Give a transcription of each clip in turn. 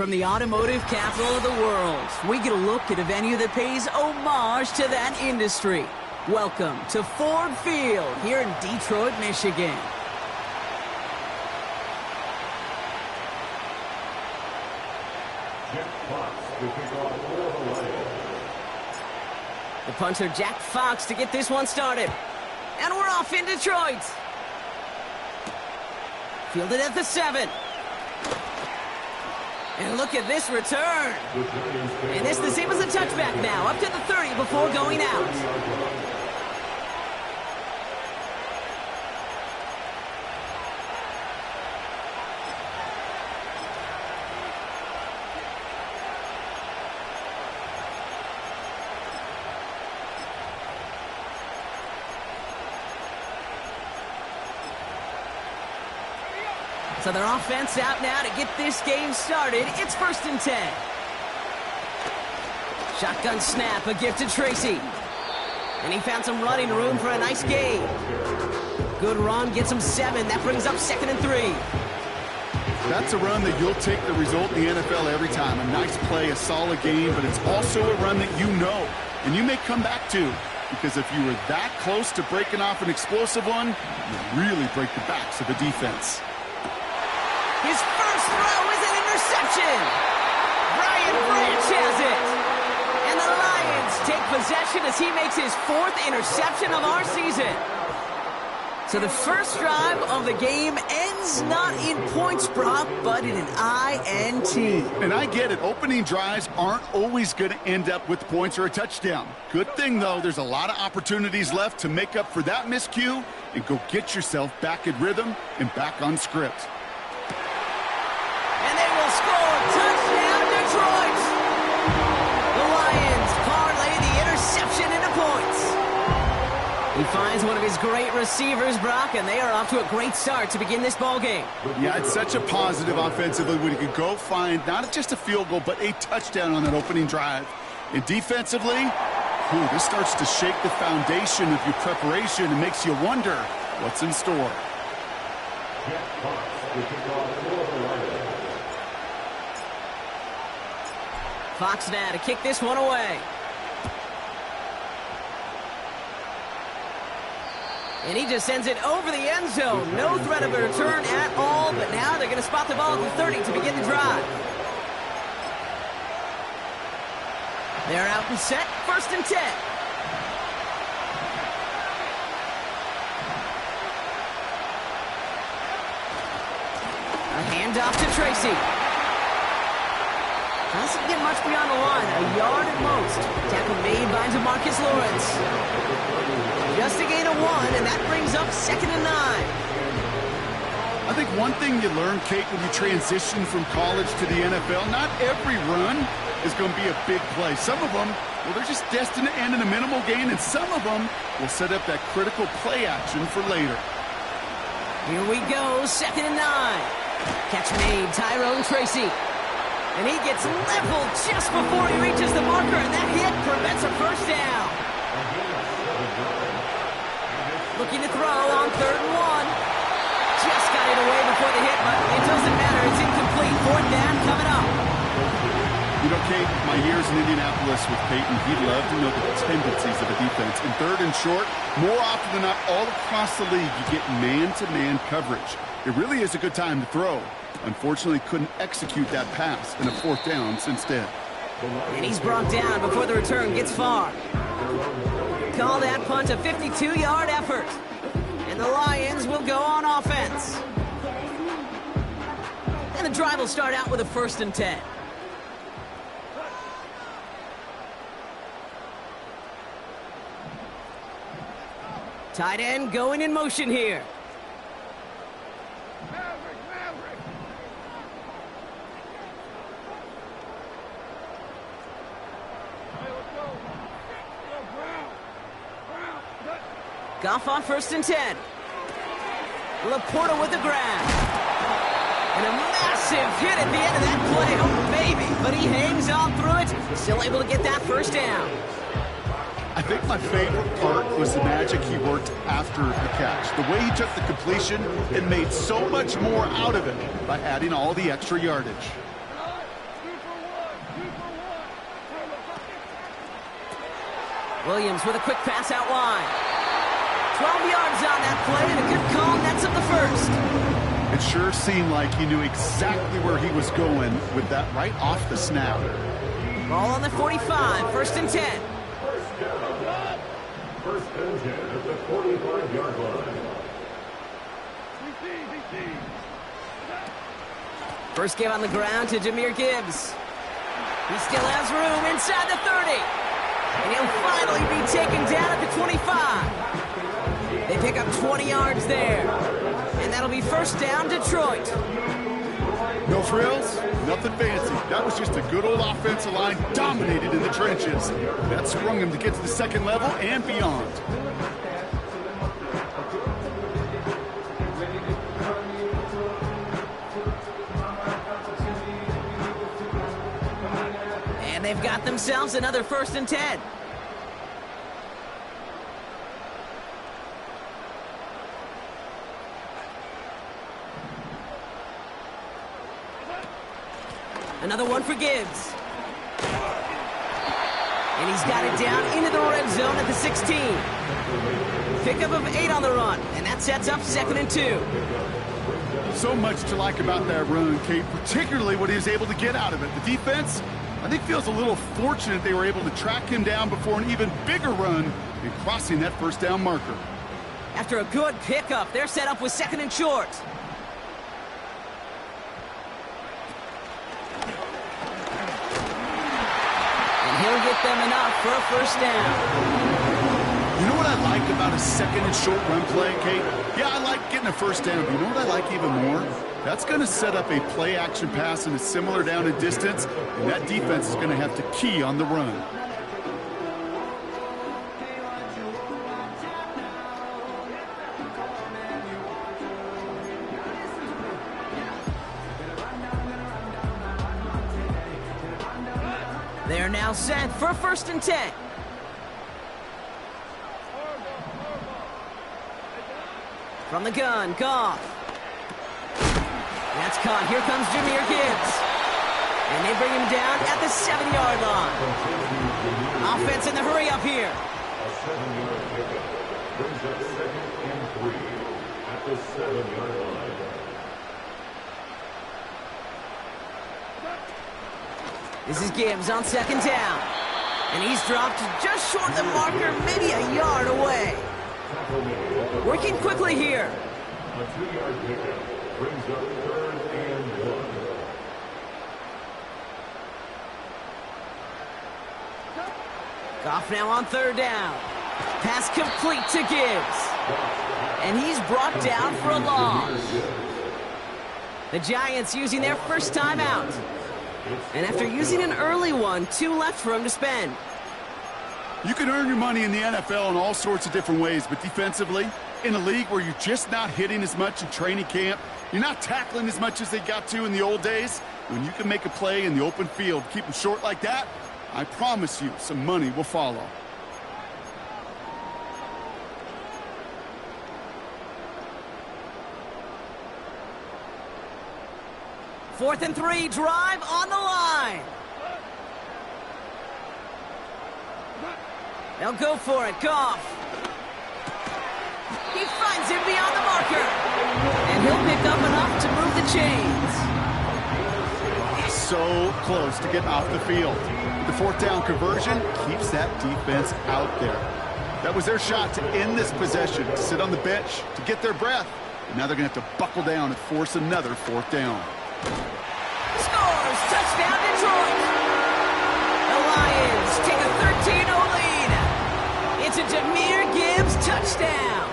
From the automotive capital of the world, we get a look at a venue that pays homage to that industry. Welcome to Ford Field here in Detroit, Michigan. The punter, Jack Fox, to get this one started. And we're off in Detroit. Fielded at the 7. And look at this return. And this the same as a touchback now, up to the 30 before going out. So their offense out now to get this game started. It's 1st and 10. Shotgun snap, a gift to Tracy. And he found some running room for a nice gain. Good run, gets him 7. That brings up 2nd and 3. That's a run that you'll take the result in the NFL every time. A nice play, a solid game, but it's also a run that you know and you may come back to. Because if you were that close to breaking off an explosive one, you really break the backs of the defense. His first throw is an interception. Brian Branch has it. And the Lions take possession as he makes his 4th interception of our season. So the first drive of the game ends not in points, Brock, but in an INT. And I get it. Opening drives aren't always going to end up with points or a touchdown. Good thing, though, there's a lot of opportunities left to make up for that miscue and go get yourself back in rhythm and back on script. And they will score. Touchdown, Detroit. The Lions parlay the interception into points. He finds one of his great receivers, Brock, and they are off to a great start to begin this ball game. Yeah, it's such a positive offensively when you can go find not just a field goal, but a touchdown on that opening drive. And defensively, this starts to shake the foundation of your preparation and makes you wonder what's in store. Fox now to kick this one away. And he just sends it over the end zone. No threat of a return at all, but now they're going to spot the ball at the 30 to begin the drive. They're out and set, 1st and 10. A handoff to Tracy. Doesn't get much beyond the line, a yard at most. Tackle made by DeMarcus Lawrence. Just a gain of 1, and that brings up 2nd and 9. I think one thing you learn, Kate, when you transition from college to the NFL, not every run is going to be a big play. Some of them, well, they're just destined to end in a minimal gain, and some of them will set up that critical play action for later. Here we go, 2nd and 9. Catch made, Tyrone Tracy. And he gets leveled just before he reaches the marker, and that hit prevents a first down. Looking to throw on 3rd and 1. Just got it away before the hit, but it doesn't matter. It's incomplete. 4th down coming up. You know, Kate, my years in Indianapolis with Peyton, he'd love to know the tendencies of a defense. In 3rd and short, more often than not, all across the league, you get man-to-man coverage. It really is a good time to throw. Unfortunately, couldn't execute that pass in a 4th down instead. And he's brought down before the return gets far. Call that punt a 52-yard effort. And the Lions will go on offense. And the drive will start out with a 1st and 10. Tight end going in motion here. Goff on 1st and 10. Laporta with the grab. And a massive hit at the end of that play. Oh, baby. But he hangs on through it. Still able to get that first down. I think my favorite part was the magic he worked after the catch. The way he took the completion and made so much more out of it by adding all the extra yardage. Williams with a quick pass out wide. 12 yards on that play, and a good call nets up the first. It sure seemed like he knew exactly where he was going with that right off the snap. Ball on the 45, first and 10. First and 10 at the 45-yard line. First give on the ground to Jahmyr Gibbs. He still has room inside the 30. And he'll finally be taken down at the 25. They pick up 20 yards there. And that'll be first down, Detroit. No frills, nothing fancy. That was just a good old offensive line dominated in the trenches. That sprung him to get to the second level and beyond. And they've got themselves another first and 10. Another one for Gibbs. And he's got it down into the red zone at the 16. Pickup of 8 on the run, and that sets up second and 2. So much to like about that run, Kate, particularly what he was able to get out of it. The defense, I think, feels a little fortunate they were able to track him down before an even bigger run in crossing that first down marker. After a good pickup, they're set up with second and short. He'll get them enough for a first down. You know what I like about a second and short run play, Kate? Yeah, I like getting a first down, but you know what I like even more? That's going to set up a play-action pass in a similar down and distance, and that defense is going to have to key on the run. They're now set for first and 10. From the gun, Goff. That's caught. Here comes Jahmyr Gibbs. And they bring him down at the 7-yard line. Offense in the hurry up here. A 7-yard pickup brings up second and 3 at the 7-yard line. This is Gibbs on second down. And he's dropped just short of the marker, maybe a yard away. Working quickly here. A 2-yard pickup brings up third and 1. Goff now on third down. Pass complete to Gibbs. And he's brought down for a loss. The Giants using their first timeout. And after using an early one, 2 left for him to spend. You can earn your money in the NFL in all sorts of different ways, but defensively, in a league where you're just not hitting as much in training camp, you're not tackling as much as they got to in the old days, when you can make a play in the open field, keep them short like that, I promise you some money will follow. Fourth and 3, drive on the line. They'll go for it. Goff. He finds him beyond the marker. And he'll pick up enough to move the chains. So close to getting off the field. The fourth down conversion keeps that defense out there. That was their shot to end this possession, to sit on the bench, to get their breath. And now they're going to have to buckle down and force another fourth down. Scores! Touchdown, Detroit! The Lions take a 13-0 lead. It's a Jahmyr Gibbs touchdown.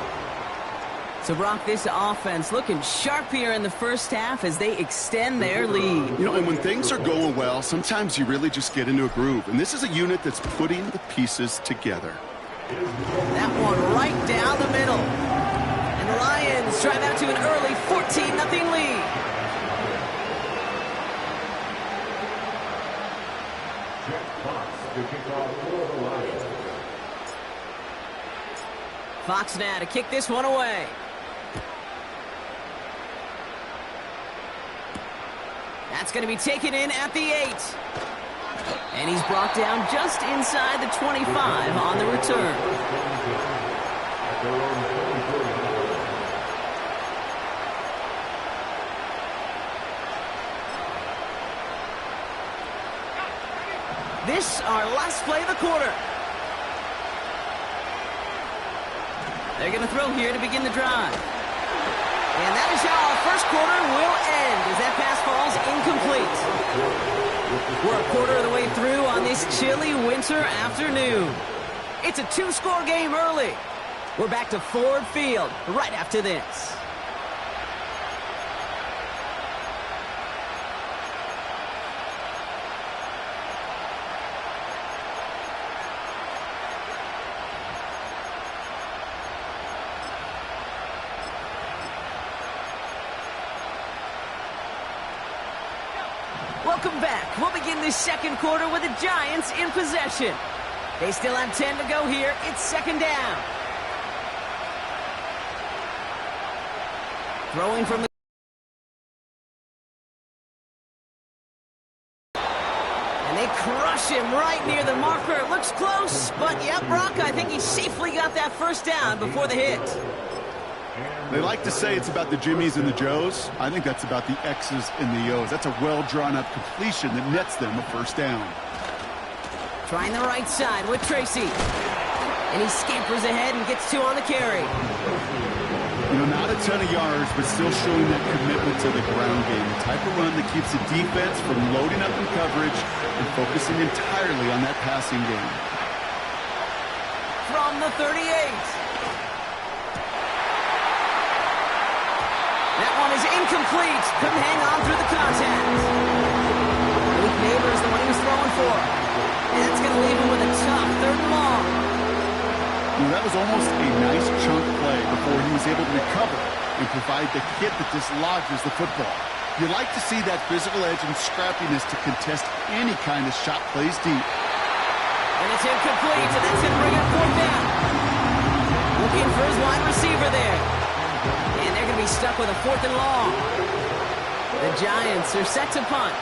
So, Brock, this offense looking sharp here in the first half as they extend their lead. You know, and when things are going well, sometimes you really just get into a groove. And this is a unit that's putting the pieces together. That one right down the middle. And the Lions drive out to an early 14-0 lead. Fox now to kick this one away. That's going to be taken in at the 8. And he's brought down just inside the 25 on the return. At their own 23-yard line. This, our last play of the quarter. They're going to throw here to begin the drive. And that is how our first quarter will end, as that pass falls incomplete. We're a quarter of the way through on this chilly winter afternoon. It's a two-score game early. We're back to Ford Field right after this. Welcome back. We'll begin this second quarter with the Giants in possession. They still have 10 to go here. It's second down. Throwing from the... And they crush him right near the marker. It looks close, but yeah, Brock, I think he safely got that first down before the hit. They like to say it's about the Jimmies and the Joes. I think that's about the X's and the O's. That's a well-drawn-up completion that nets them a first down. Trying the right side with Tracy. And he scampers ahead and gets two on the carry. You know, not a ton of yards, but still showing that commitment to the ground game. The type of run that keeps the defense from loading up in coverage and focusing entirely on that passing game. From the 38. That one is incomplete. Couldn't hang on through the contact. Malik Neighbors, the one he was throwing for. And that's going to leave him with a tough third and long. You know, that was almost a nice chunk play before he was able to recover and provide the hit that dislodges the football. You like to see that physical edge and scrappiness to contest any kind of shot plays deep. And it's incomplete, and that's going to bring up fourth down. Looking for his wide receiver there. And they're going to be stuck with a fourth and long. The Giants are set to punt.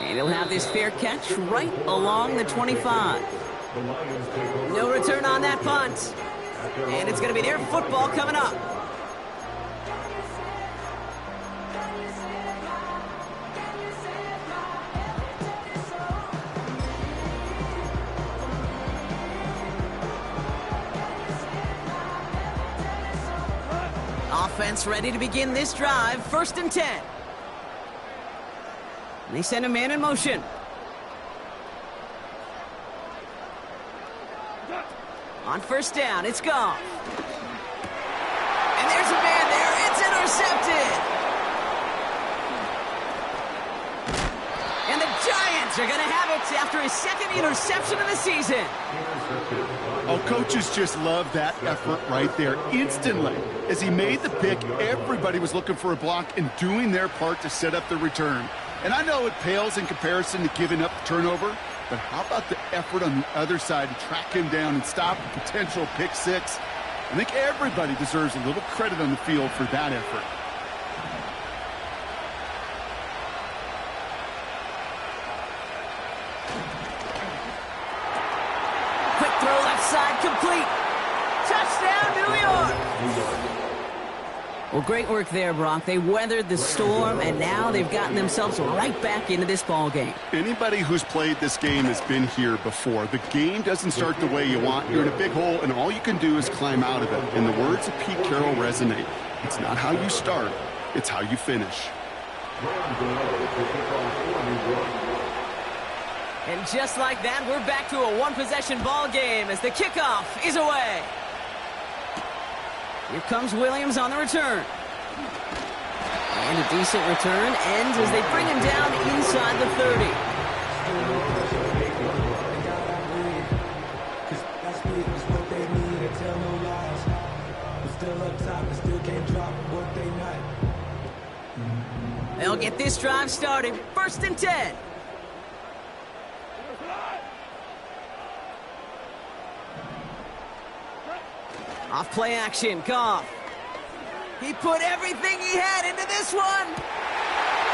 And he'll have this fair catch right along the 25. No return on that punt. And it's going to be their football coming up. Offense ready to begin this drive. First and 10. They send a man in motion. On first down, it's Goff. And there's a man there. It's intercepted. And the Giants are going to have it after his second interception of the season. Oh, coaches just love that effort right there. Instantly, as he made the pick, everybody was looking for a block and doing their part to set up the return. And I know it pales in comparison to giving up the turnover, but how about the effort on the other side to track him down and stop a potential pick six? I think everybody deserves a little credit on the field for that effort. Quick throw left side, complete. Touchdown, New York. Well, great work there, Brock. They weathered the storm, and now they've gotten themselves right back into this ball game. Anybody who's played this game has been here before. The game doesn't start the way you want. You're in a big hole, and all you can do is climb out of it. And the words of Pete Carroll resonate. It's not how you start, it's how you finish. And just like that, we're back to a one-possession ball game as the kickoff is away. Here comes Williams on the return. And a decent return ends as they bring him down inside the 30. They'll get this drive started. First and 10. Off play action, Goff. He put everything he had into this one.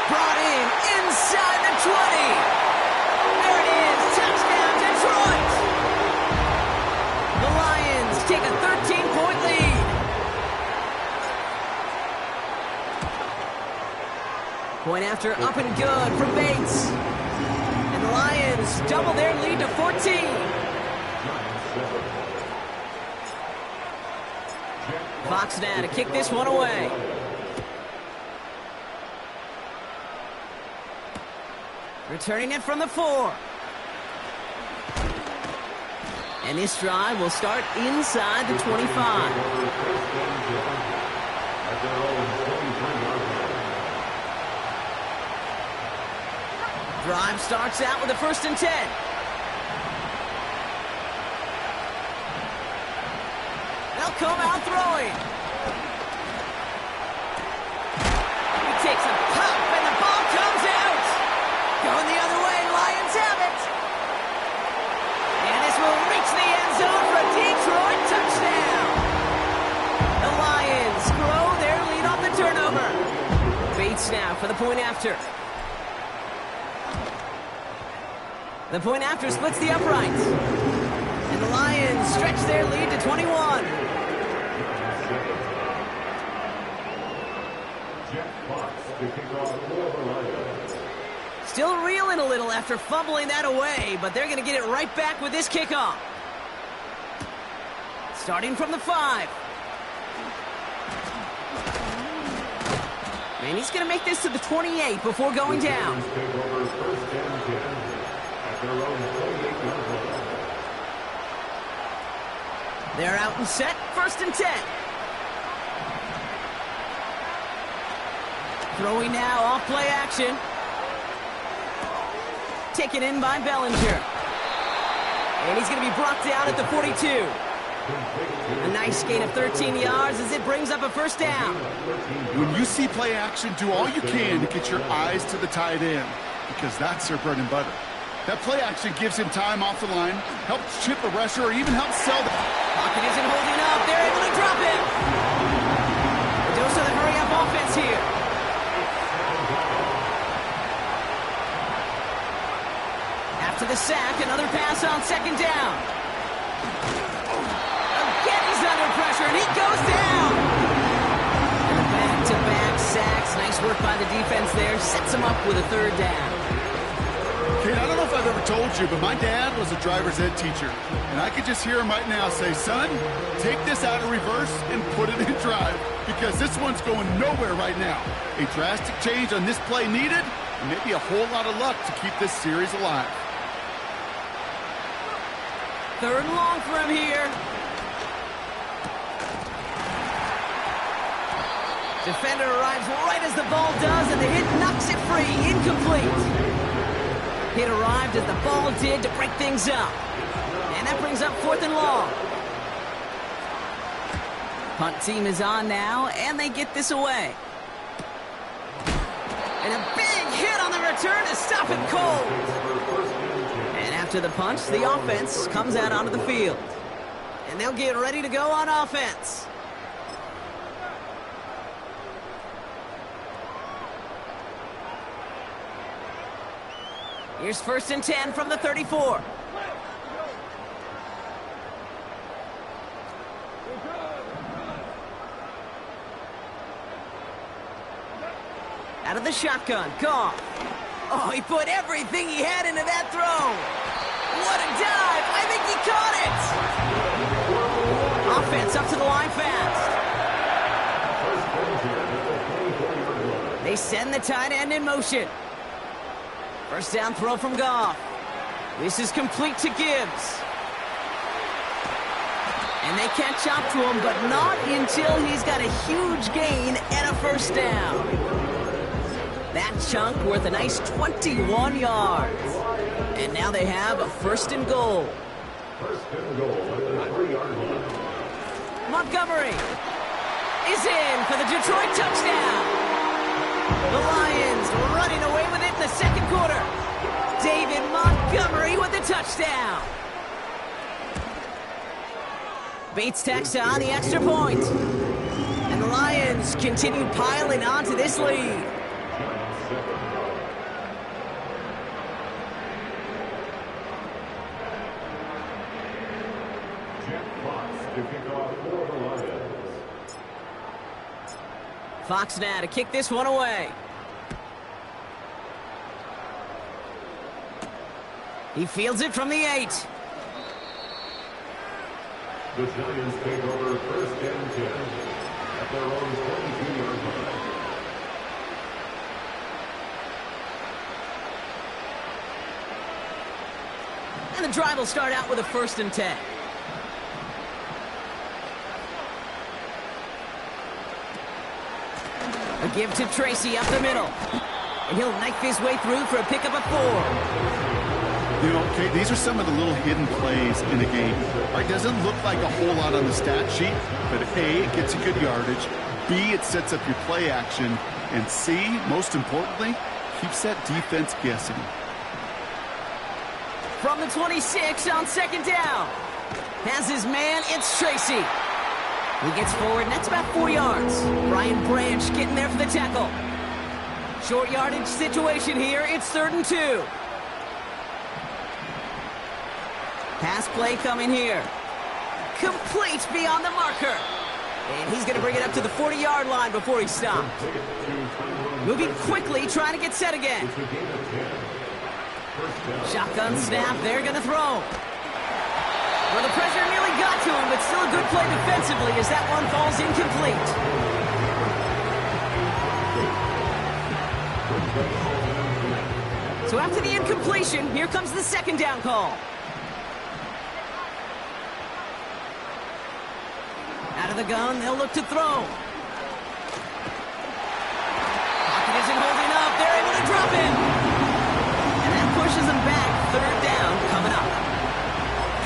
Brought in inside the 20. There it is. Touchdown, Detroit. The Lions take a 13-point lead. Point after up and good for Bates. And the Lions double their lead to 14. Fox now to kick this one away. Returning it from the 4. And this drive will start inside the 25. Drive starts out with a 1st and 10. They'll come out throwing. He takes a pop and the ball comes out. Going the other way, Lions have it. And this will reach the end zone for a Detroit touchdown. The Lions grow their lead off the turnover. Bates now for the point after. The point after splits the uprights. And the Lions stretch their lead to 21. Still reeling a little after fumbling that away, but they're going to get it right back with this kickoff. Starting from the 5. And he's going to make this to the 28 before going down. They're out and set, 1st and 10. Throwing now off play action. Taken in by Bellinger. And he's going to be brought down at the 42. A nice gain of 13 yards as it brings up a 1st down. When you see play action, do all you can to get your eyes to the tight end, because that's their bread and butter. That play action gives him time off the line, helps chip a rusher, or even helps sell the... Pocket isn't holding up. They're able to drop him. A dose of the hurry-up offense here. After the sack, another pass on 2nd down. Again, he's under pressure, and he goes down. And the back-to-back sacks. Nice work by the defense there. Sets him up with a 3rd down. Kate, I don't know if I've ever told you, but my dad was a driver's ed teacher. And I could just hear him right now say, son, take this out of reverse and put it in drive, because this one's going nowhere right now. A drastic change on this play needed, and maybe a whole lot of luck to keep this series alive. 3rd and long for him here. Defender arrives right as the ball does, and the hit knocks it free. Incomplete. Hit arrived as the ball did to break things up. And that brings up 4th and long. Punt team is on now, and they get this away. And a big hit on the return to stop it cold. And after the punch, the offense comes out onto the field. And they'll get ready to go on offense. Here's 1st and 10 from the 34. Out of the shotgun, Goff. Oh, he put everything he had into that throw. What a dive. I think he caught it. Offense up to the line fast. They send the tight end in motion. 1st down throw from Goff. This is complete to Gibbs. And they catch up to him, but not until he's got a huge gain and a 1st down. That chunk worth a nice 21 yards. And now they have a 1st and goal. 1st and goal at the 3-yard line. Montgomery is in for the Detroit touchdown. The Lions running away with it in the 2nd quarter. David Montgomery with the touchdown. Bates tacks on the extra point. And the Lions continue piling onto this lead. Fox now to kick this one away. He fields it from the 8. The Giants take over first and 10 at their own 22-yard line. And the drive will start out with a 1st and 10. A give to Tracy up the middle. And he'll knife his way through for a pickup of 4. You know, okay, these are some of the little hidden plays in the game. All right, doesn't look like a whole lot on the stat sheet, but A, it gets you good yardage. B, it sets up your play action. And C, most importantly, keeps that defense guessing. From the 26 on 2nd down. Has his man, it's Tracy. He gets forward, and that's about 4 yards. Brian Branch getting there for the tackle. Short yardage situation here. It's 3rd and 2. Pass play coming here. Complete beyond the marker. And he's going to bring it up to the 40-yard line before he stops. Moving quickly, trying to get set again. Shotgun snap, they're going to throw. Well, the pressure nearly got to him, but still a good play defensively as that one falls incomplete. So after the incompletion, here comes the 2nd down call. Out of the gun, they'll look to throw. Pocket isn't holding up. They're able to drop him. And that pushes them back. 3rd down coming up.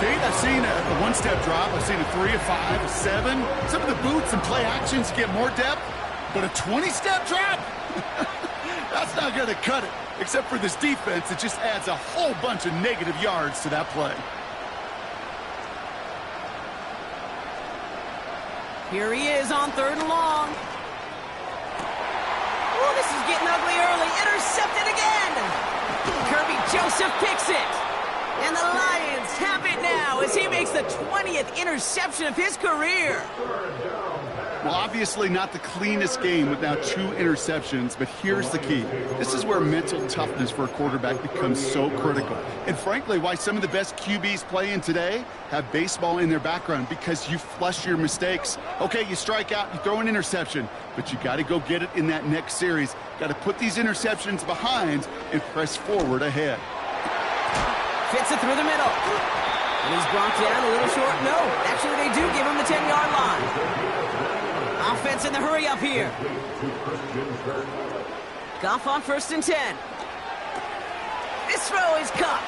Kate, I've seen a one-step drop. I've seen a 3, a 5, a 7. Some of the boots and play actions get more depth, but a 20-step drop? That's not going to cut it. Except for this defense, it just adds a whole bunch of negative yards to that play. Here he is on 3rd and long. Oh, this is getting ugly early. Intercepted again. Kirby Joseph picks it. And the Lions have it now as he makes the 20th interception of his career. Well, obviously not the cleanest game with now 2 interceptions, but here's the key. This is where mental toughness for a quarterback becomes so critical. And frankly, why some of the best QBs playing today have baseball in their background, because you flush your mistakes. Okay, you strike out, you throw an interception, but you got to go get it in that next series. Got to put these interceptions behind and press forward ahead. Fits it through the middle. And he's brought down a little short. No, actually they do give him the 10-yard line. Offense in the hurry up here. Goff on 1st and 10. This throw is caught.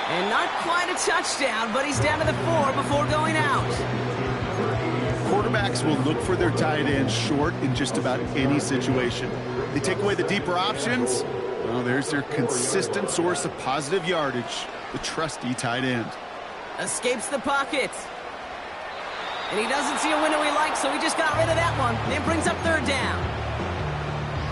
And not quite a touchdown, but he's down to the 4 before going out. Quarterbacks will look for their tight end short in just about any situation. They take away the deeper options. Well, there's their consistent source of positive yardage, the trusty tight end. Escapes the pocket. And he doesn't see a window he likes, so he just got rid of that one. Then brings up 3rd down.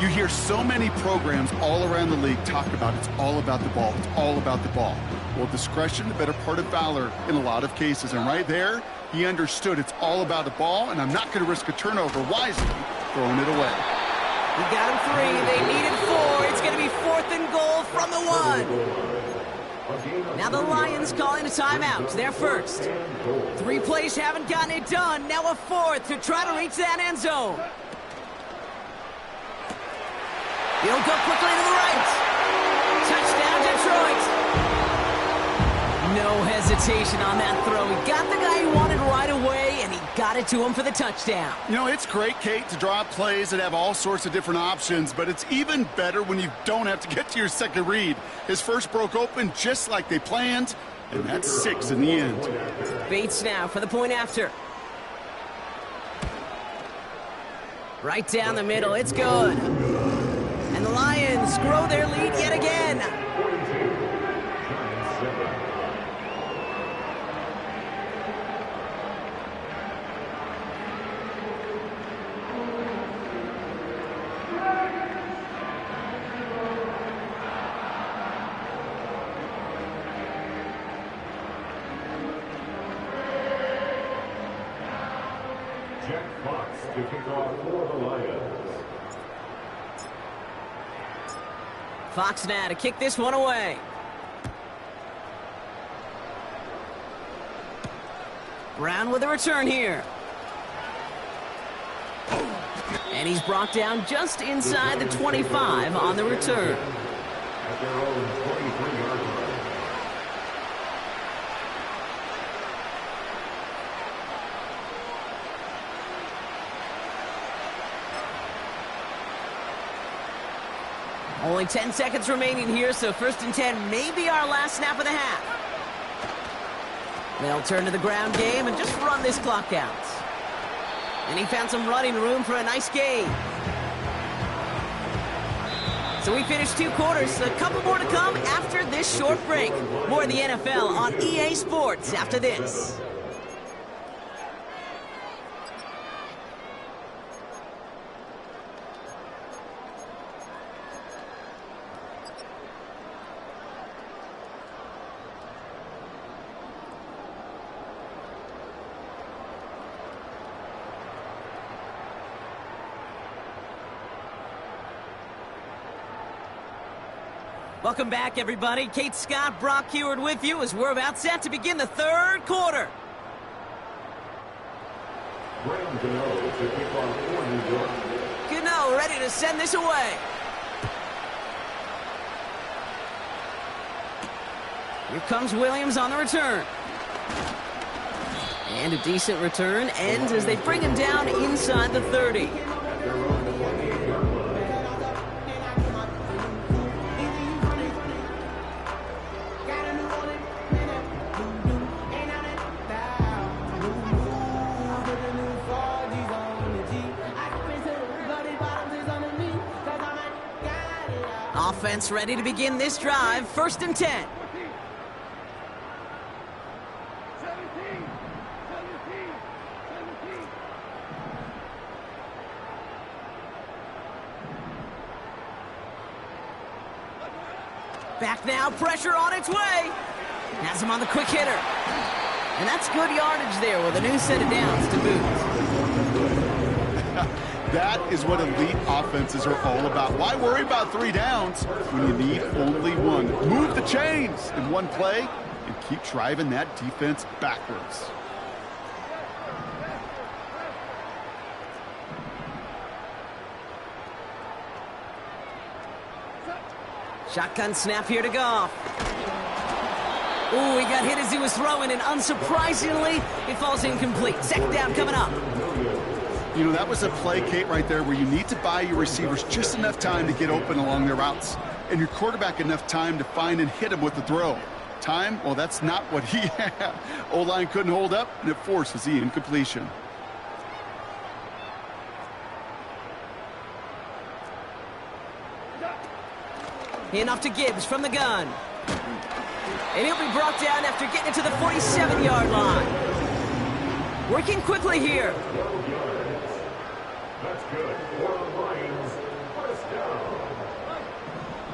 You hear so many programs all around the league talk about it's all about the ball. It's all about the ball. Well, discretion, the better part of valor in a lot of cases. And right there, he understood it's all about the ball, and I'm not going to risk a turnover, wisely throwing it away. We got him 3. They needed 4. It's going to be 4th and goal from the 1. Now the Lions calling a timeout. They're first. 3 plays haven't gotten it done. Now a 4th to try to reach that end zone. He'll go quickly to the right. Touchdown, Detroit. No hesitation on that throw. He got the guy he wanted right away, and he got it to him for the touchdown. You know, it's great, Kate, to draw up plays that have all sorts of different options, but it's even better when you don't have to get to your second read. His first broke open just like they planned, and that's 6 in the end. Bates now for the point after. Right down the middle. It's good. And the Lions grow their lead yet again. to kick off for the Lions. Fox now to kick this one away. Brown with a return here. And he's brought down just inside the 25 on the return. At their own 23-yard line. Only 10 seconds remaining here, so 1st and 10 may be our last snap of the half. They'll turn to the ground game and just run this clock out. And he found some running room for a nice gain. So we finished 2 quarters, a couple more to come after this short break. More of the NFL on EA Sports after this. Welcome back, everybody. Kate Scott, Brock Heward with you as we're about set to begin the 3rd quarter. Graham Gano to kick off for New York. Gano ready to send this away. Here comes Williams on the return. And a decent return ends as they bring him down inside the 30. At their own 28-yard line. Offense ready to begin this drive. 1st and 10. Back now, pressure on its way. Has him on the quick hitter. And that's good yardage there with a new set of downs to boot. That is what elite offenses are all about. Why worry about 3 downs when you need only 1? Move the chains in 1 play and keep driving that defense backwards. Shotgun snap here to Goff. Ooh, he got hit as he was throwing, and unsurprisingly, it falls incomplete. 2nd down coming up. You know, that was a play, Kate, right there where you need to buy your receivers just enough time to get open along their routes, and your quarterback enough time to find and hit him with the throw. Time? Well, that's not what he had. O-line couldn't hold up, and it forces the incompletion. Handoff to Gibbs from the gun. And he'll be brought down after getting it to the 47-yard line. Working quickly here. That's good for the Lions. 1st down.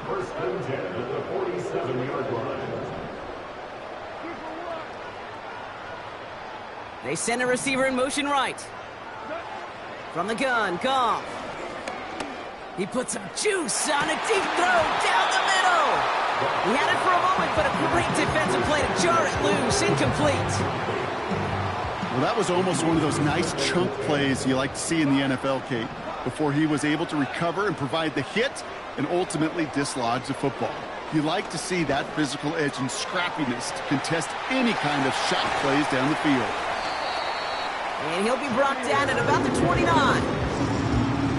1st and 10 at the 47-yard line. They send a receiver in motion right. From the gun, Goff. He puts some juice on a deep throw down the middle. He had it for a moment, but a great defensive play to jar it loose. Incomplete. Well, that was almost one of those nice chunk plays you like to see in the NFL, Kate, before he was able to recover and provide the hit and ultimately dislodge the football. You like to see that physical edge and scrappiness to contest any kind of shot plays down the field. And he'll be brought down at about the 29.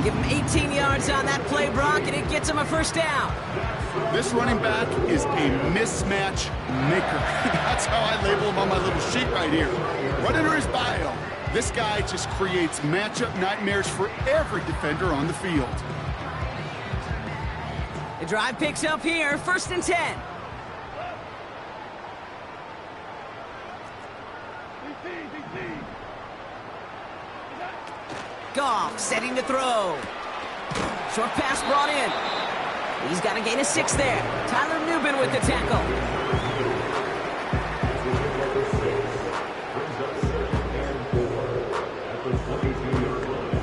Give him 18 yards on that play, Brock, and it gets him a 1st down. This running back is a mismatch maker. That's how I label him on my little sheet right here. Right under his bio, this guy just creates matchup nightmares for every defender on the field. The drive picks up here, 1st and 10. Goff setting to throw. Short pass brought in. He's got a gain of 6 there. Tyler Newbin with the tackle. Brings up 2nd and 4 at the 22-yard line.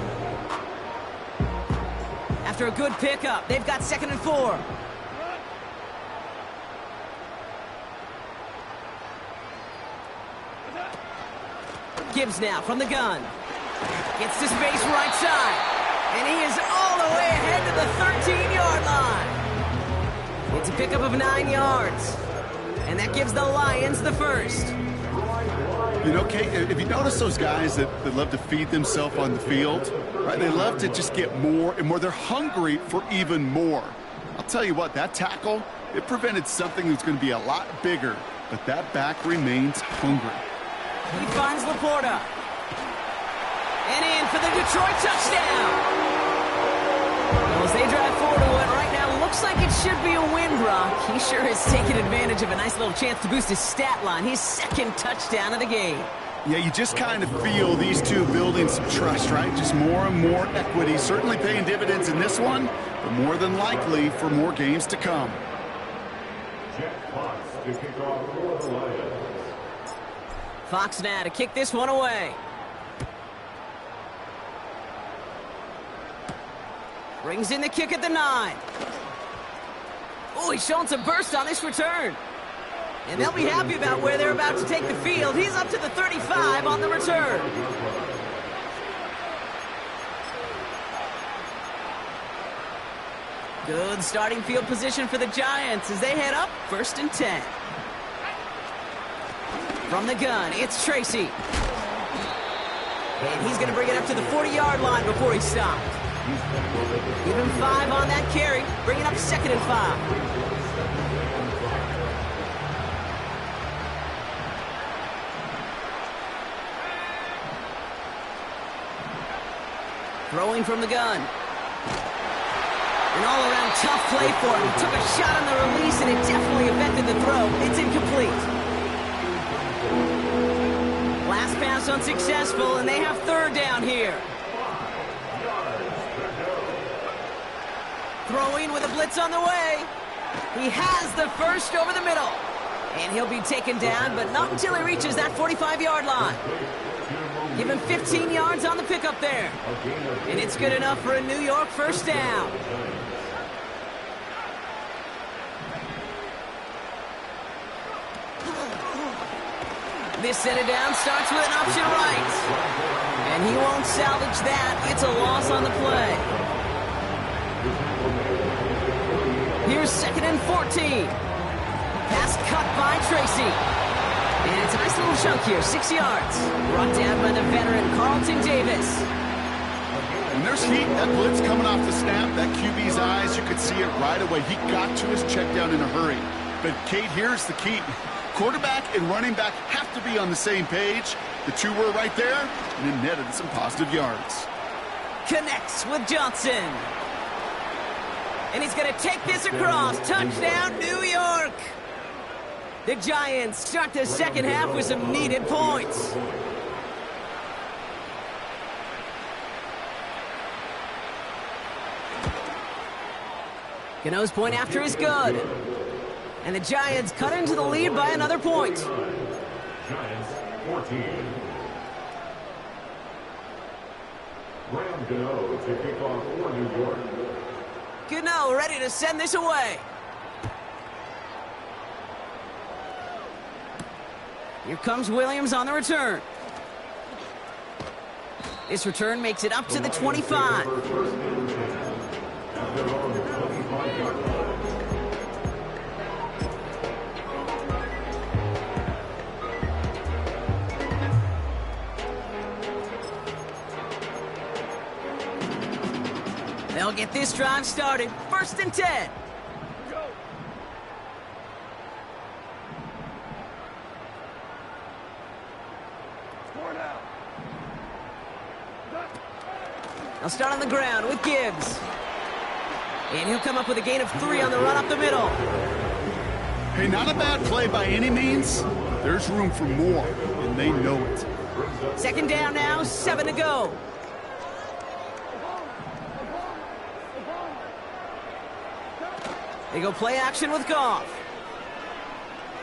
good pickup. They've got 2nd and 4. Gibbs now from the gun. Gets to space right side. And he is all the way ahead to the 13-yard line. It's a pickup of 9 yards. And that gives the Lions the first. You know, Kate, if you notice those guys that love to feed themselves on the field, right? They love to just get more and more. They're hungry for even more. I'll tell you what, that tackle, it prevented something that's going to be a lot bigger. But that back remains hungry. He finds Laporta. And in for the Detroit touchdown. Well, as they drive forward to what right now looks like it should be a win, Brock. He sure has taken advantage of a nice little chance to boost his stat line. His 2nd touchdown of the game. Yeah, you just kind of feel these two building some trust, right? Just more and more equity. Certainly paying dividends in this one, but more than likely for more games to come. Jack Fox to kick off for the Lions. Fox now to kick this one away. Brings in the kick at the 9. Oh, he's showing some burst on this return. And they'll be happy about where they're about to take the field. He's up to the 35 on the return. Good starting field position for the Giants as they head up 1st and 10. From the gun, it's Tracy. And he's going to bring it up to the 40-yard line before he stopped. Give him 5 on that carry, bringing up 2nd and 5. Throwing from the gun. An all-around tough play for him. Took a shot on the release, and it definitely affected the throw. It's incomplete. Last pass unsuccessful, and they have 3rd down here. Throwing with a blitz on the way. He has the first over the middle. And he'll be taken down, but not until he reaches that 45-yard line. Give him 15 yards on the pickup there. And it's good enough for a New York 1st down. This set it down starts with an option right. And he won't salvage that. It's a loss on the play. Here's 2nd and 14. Pass cut by Tracy. And it's a nice little chunk here, 6 yards. Brought down by the veteran Carlton Davis. And there's heat. That blitz coming off the snap, that QB's eyes, you could see it right away. He got to his check down in a hurry. But, Kate, here's the key. Quarterback and running back have to be on the same page. The two were right there, and it netted some positive yards. Connects with Johnson. And he's going to take this across. Touchdown, New York. The Giants start the 2nd half with some needed points. Gano's point after is good. And the Giants cut into the lead by another point. Giants 14. Graham Gano to kick off for New York. Gano ready to send this away. Here comes Williams on the return. This return makes it up to the 25. They'll get this drive started. 1st and 10. They'll start on the ground with Gibbs. And he'll come up with a gain of 3 on the run up the middle. Hey, not a bad play by any means. There's room for more, and they know it. 2nd down now, 7 to go. They go play action with Goff.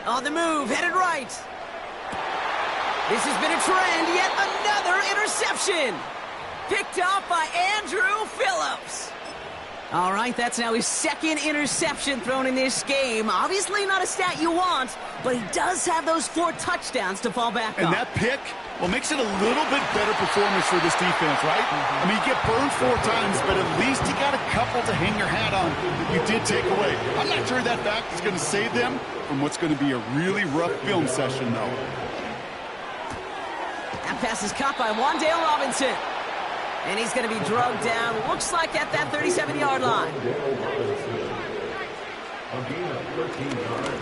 On the move, headed right. This has been a trend, yet another interception. Picked off by Andrew Phillips. All right, that's now his second interception thrown in this game. Obviously not a stat you want, but he does have those 4 touchdowns to fall back on. And that pick, well, makes it a little bit better performance for this defense, right? I mean, you get burned 4 times, but at least you got a couple to hang your hat on that you did take away. I'm not sure that fact is going to save them from what's going to be a really rough film session, though. That pass is caught by Wan'Dale Robinson. And he's going to be drugged down, looks like at that 37-yard line.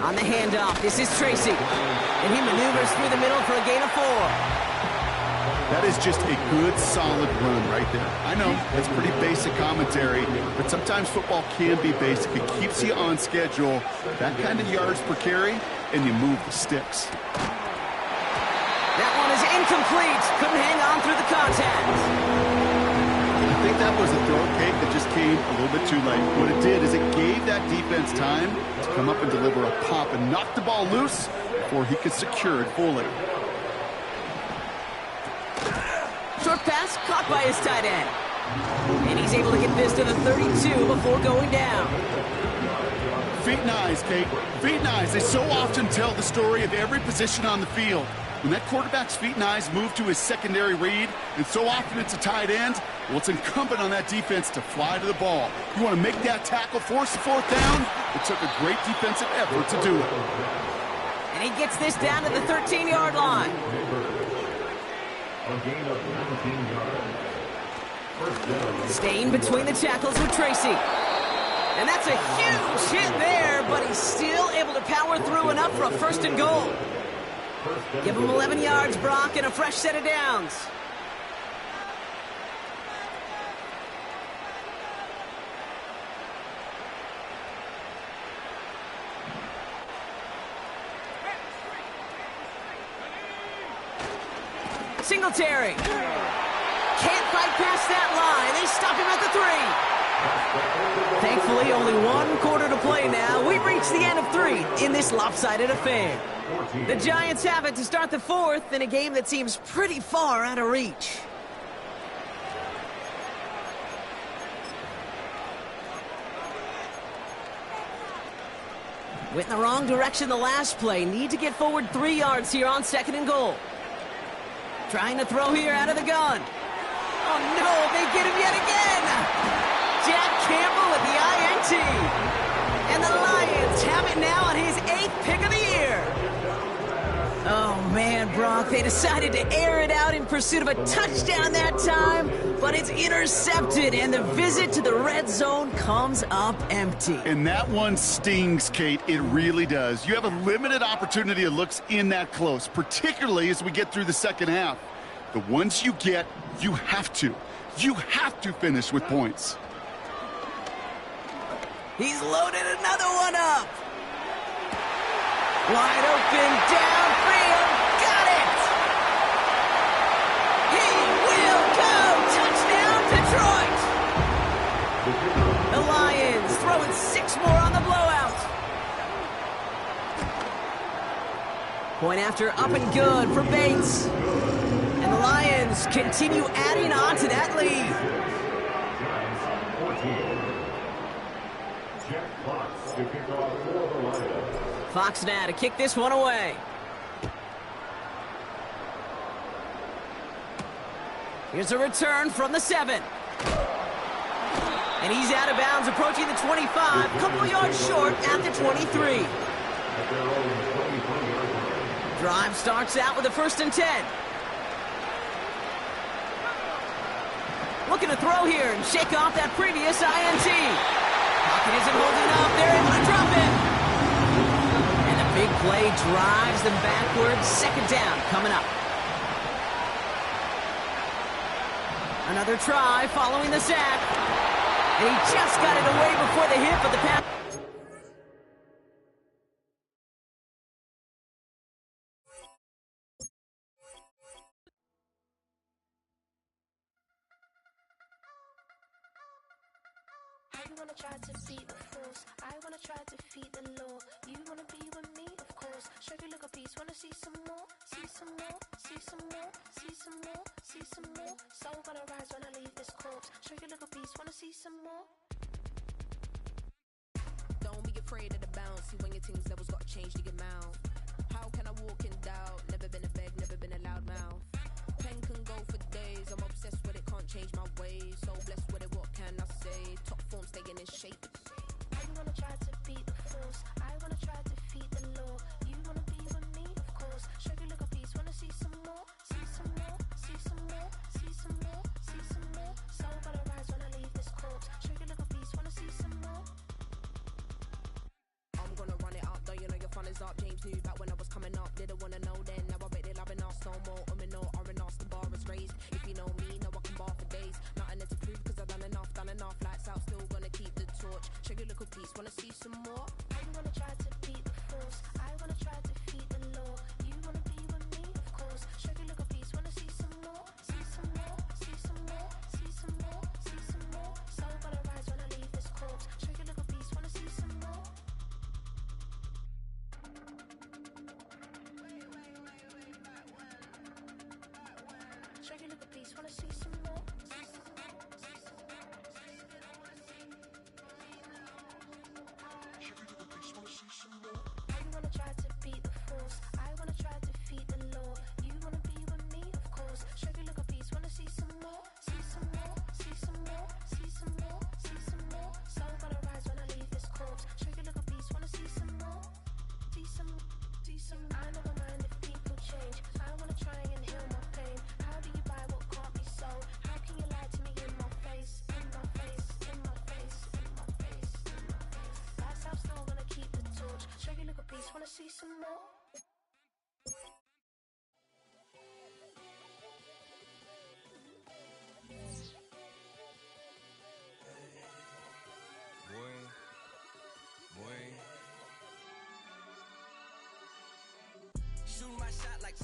On the handoff, this is Tracy. And he maneuvers through the middle for a gain of 4. That is just a good, solid run right there. I know, that's pretty basic commentary, but sometimes football can be basic. It keeps you on schedule, that kind of yards per carry, and you move the sticks. That one is incomplete. Couldn't hang on through the contact. I think that was a throw, Kate, that just came a little bit too late. What it did is it gave that defense time to come up and deliver a pop and knock the ball loose before he could secure it fully. Short pass caught by his tight end. And he's able to get this to the 32 before going down. Feet and eyes, Kate. Feet and eyes. They so often tell the story of every position on the field. When that quarterback's feet and eyes move to his secondary read, and so often it's a tight end, well, it's incumbent on that defense to fly to the ball. You want to make that tackle, force the 4th down. It took a great defensive effort to do it. And he gets this down to the 13-yard line. Staying between the tackles with Tracy. And that's a huge hit there, but he's still able to power through enough for a 1st and goal. Give him 11 yards, Brock, and a fresh set of downs. Singletary. Can't fight past that line. They stop him at the 3. Thankfully, only 1 quarter to play now. We've reached the end of 3 in this lopsided affair. The Giants have it to start the 4th in a game that seems pretty far out of reach. Went in the wrong direction the last play. Need to get forward 3 yards here on 2nd and goal. Trying to throw here out of the gun. Oh no, they get him yet again. Jack Campbell with the INT. And the Lions have it now on his 8th pick of the year. Oh man, Brock, they decided to air it out in pursuit of a touchdown that time, but it's intercepted, and the visit to the red zone comes up empty. And that one stings, Kate. It really does. You have a limited opportunity of looks in that close, particularly as we get through the 2nd half. The ones you get, you have to finish with points. He's loaded another one up. Wide open, downfield, got it! He will go! Touchdown, Detroit! The Lions throwing 6 more on the blowout. Point after up and good for Bates. And the Lions continue adding on to that lead. Fox now to kick this one away. Here's a return from the 7. And he's out of bounds, approaching the 25. A couple of yards short at the 23. Drive starts out with a 1st and 10. Looking to throw here and shake off that previous INT. Pocket isn't holding up. They're able to drop it. And the big play drives them backwards. 2nd down coming up. Another try following the sack. And he just got it away before the hit, but the pass. You wanna try to beat the force, I wanna try to defeat the law. You wanna be with me, of course. Show you look a piece, wanna see some more, see some more, see some more, see some more, see some more. Soul gonna rise when I leave this corpse. Show you look a piece, wanna see some more. your things, levels gotta change to get mouth. How can I walk in doubt? Never been a beg, never been a loud mouth. Pen can go for days, I'm obsessed with it, can't change my ways. So blessed with it, what can I say? Top form staying in shape. I wanna try to beat the force. I wanna try to defeat the law. You wanna be with me, of course. Show you look a piece, wanna see some more, see some more, see some more, see some more, see some more. Soul gotta rise when I leave this corpse. Show you look a piece, wanna see some more. I'm gonna run it up, though you know your fun is up. James knew back when I was coming up, didn't wanna know then. Now I bet they're loving us no more. No, R&R's the bar is raised. If you know me, know I can bar for days. Nothing to prove cause I've done enough. Lights out, still gonna keep the torch. Show you look a piece, wanna see some more? I wanna try to beat the force. I wanna try to defeat the law. You wanna be with me, of course. Show you look a piece, wanna see some more, see some more, see some more, see some more, see some more. Soul gotta rise when I leave this corpse. Show you look a piece, wanna see some more. Show you look a piece, wanna see some more. I wanna try to beat the force. I wanna try to defeat the law. You wanna be with me, of course. Show you look a piece, wanna see some more, see some more, see some more, see some more, see some more. Soul gotta rise when I leave this corpse. Show you look a piece, wanna see some more, see some, see some. I never mind if people change. I wanna try and heal my pain. How do you buy what can't be sold? How can you lie to me in my face, in my face, in my face, in my face, in my face? That's how still gonna keep the torch. Show you look a piece, wanna see some more. Shoot my shot like